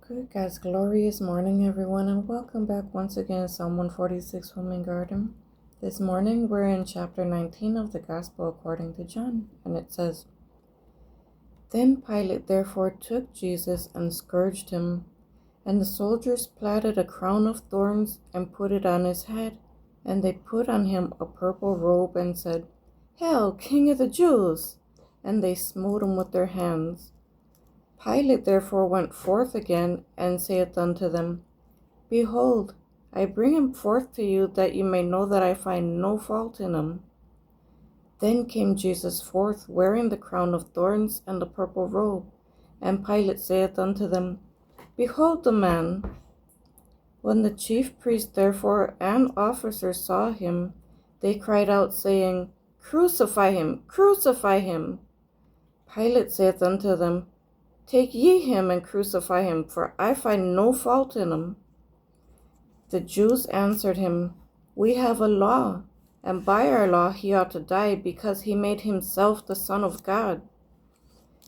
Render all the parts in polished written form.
Good God's glorious morning, everyone, and welcome back once again to Psalm 146 Home and Garden. This morning we're in chapter 19 of the Gospel according to John, and it says, Then Pilate therefore took Jesus and scourged him, and the soldiers plaited a crown of thorns and put it on his head, and they put on him a purple robe and said, Hail, King of the Jews! And they smote him with their hands. Pilate therefore went forth again, and saith unto them, Behold, I bring him forth to you, that you may know that I find no fault in him. Then came Jesus forth, wearing the crown of thorns and the purple robe. And Pilate saith unto them, Behold the man. When the chief priests therefore and officers saw him, they cried out, saying, Crucify him, crucify him. Pilate saith unto them, Take ye him and crucify him, for I find no fault in him. The Jews answered him, We have a law, and by our law he ought to die, because he made himself the Son of God.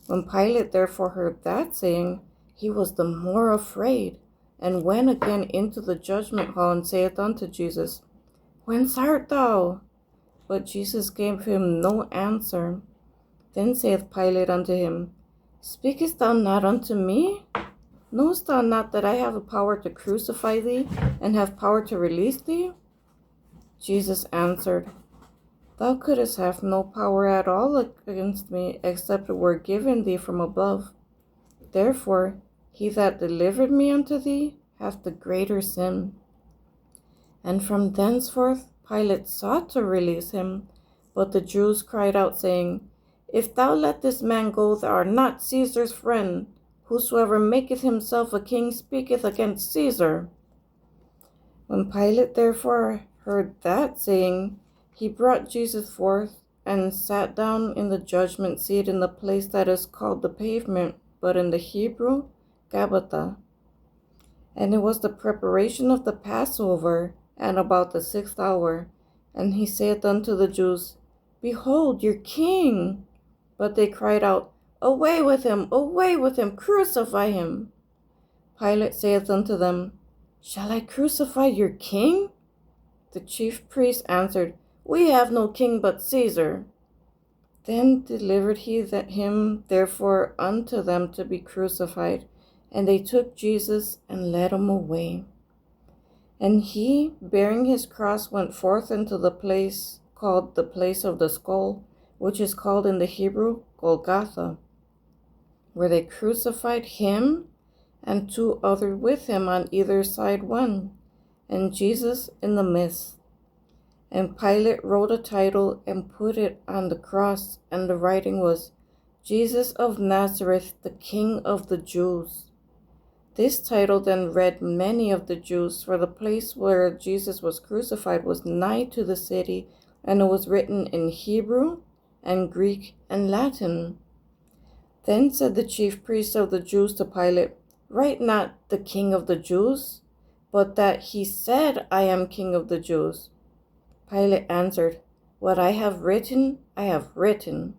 When Pilate therefore heard that saying, he was the more afraid, and went again into the judgment hall, and saith unto Jesus, Whence art thou? But Jesus gave him no answer. Then saith Pilate unto him, Speakest thou not unto me? Knowest thou not that I have a power to crucify thee, and have power to release thee? Jesus answered, Thou couldst have no power at all against me, except it were given thee from above. Therefore, he that delivered me unto thee hath the greater sin. And from thenceforth Pilate sought to release him, but the Jews cried out, saying, If thou let this man go, thou art not Caesar's friend. Whosoever maketh himself a king speaketh against Caesar. When Pilate therefore heard that saying, he brought Jesus forth, and sat down in the judgment seat in the place that is called the Pavement, but in the Hebrew, Gabbatha. And it was the preparation of the Passover, and about the 6th hour. And he saith unto the Jews, Behold your king! But they cried out, Away with him, crucify him. Pilate saith unto them, Shall I crucify your king? The chief priests answered, We have no king but Caesar. Then delivered he him therefore unto them to be crucified. And they took Jesus and led him away. And he, bearing his cross, went forth into the place called the place of the skull, which is called in the Hebrew Golgotha, where they crucified him and 2 others with him on either side one, and Jesus in the midst. And Pilate wrote a title and put it on the cross, and the writing was, Jesus of Nazareth, the King of the Jews. This title then read many of the Jews, for the place where Jesus was crucified was nigh to the city, and it was written in Hebrew and Greek and Latin. Then said the chief priests of the Jews to Pilate, Write not the King of the Jews, but that he said, I am King of the Jews. Pilate answered, What I have written, I have written.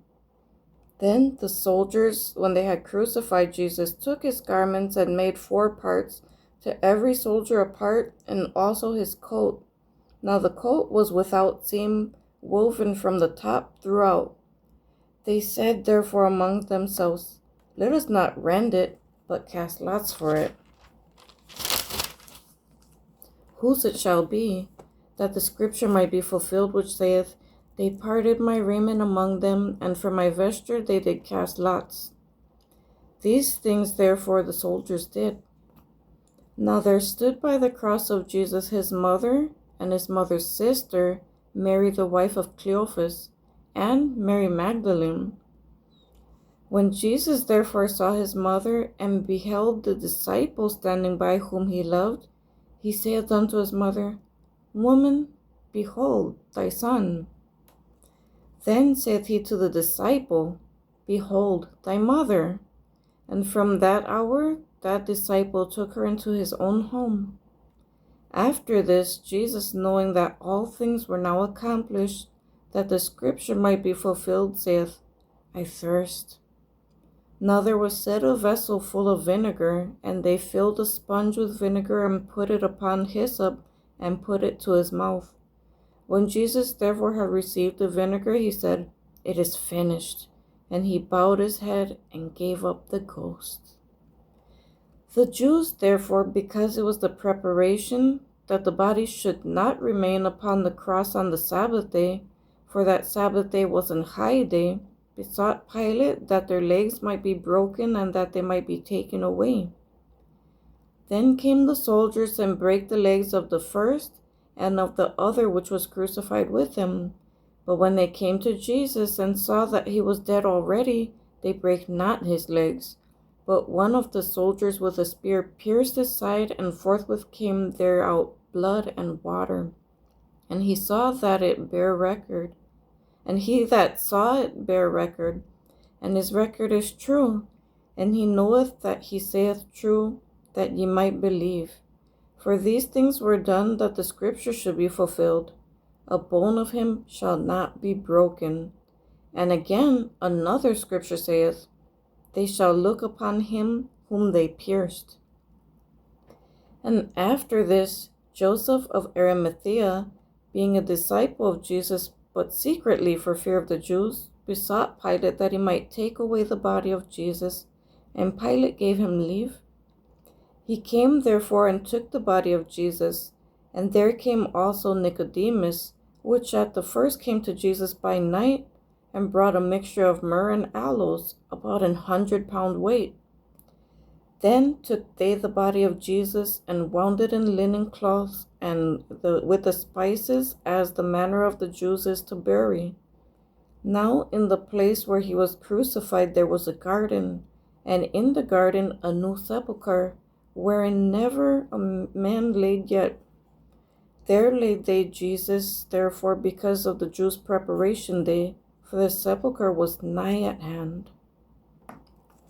Then the soldiers, when they had crucified Jesus, took his garments and made 4 parts, to every soldier a part, and also his coat. Now the coat was without seam, woven from the top throughout. They said therefore among themselves, Let us not rend it, but cast lots for it, whose it shall be, that the scripture might be fulfilled, which saith, They parted my raiment among them, and for my vesture they did cast lots. These things therefore the soldiers did. Now there stood by the cross of Jesus his mother, and his mother's sister, Mary the wife of Cleophas, and Mary Magdalene. When Jesus therefore saw his mother, and beheld the disciple standing by whom he loved, he saith unto his mother, Woman, behold thy son. Then saith he to the disciple, Behold thy mother. And from that hour that disciple took her into his own home. After this, Jesus, knowing that all things were now accomplished, that the scripture might be fulfilled, saith, I thirst. Now there was set a vessel full of vinegar, and they filled a sponge with vinegar and put it upon hyssop and put it to his mouth. When Jesus therefore had received the vinegar, he said, "It is finished." And he bowed his head and gave up the ghost. The Jews, therefore, because it was the preparation that the body should not remain upon the cross on the Sabbath day, for that Sabbath day was an high day, besought Pilate that their legs might be broken and that they might be taken away. Then came the soldiers and brake the legs of the first and of the other which was crucified with him. But when they came to Jesus and saw that he was dead already, they brake not his legs. But one of the soldiers with a spear pierced his side, and forthwith came there out blood and water. And he saw that it bare record. And he that saw it bare record, and his record is true. And he knoweth that he saith true, that ye might believe. For these things were done that the scripture should be fulfilled. A bone of him shall not be broken. And again another scripture saith, they shall look upon him whom they pierced. And after this, Joseph of Arimathea, being a disciple of Jesus, but secretly for fear of the Jews, besought Pilate that he might take away the body of Jesus, and Pilate gave him leave. He came therefore and took the body of Jesus, and there came also Nicodemus, which at the first came to Jesus by night, and brought a mixture of myrrh and aloes, about 100 pound weight. Then took they the body of Jesus, and wound it in linen cloths, and with the spices, as the manner of the Jews is to bury. Now in the place where he was crucified there was a garden, and in the garden a new sepulchre, wherein never a man laid yet. There laid they Jesus, therefore, because of the Jews' preparation day, for the sepulchre was nigh at hand.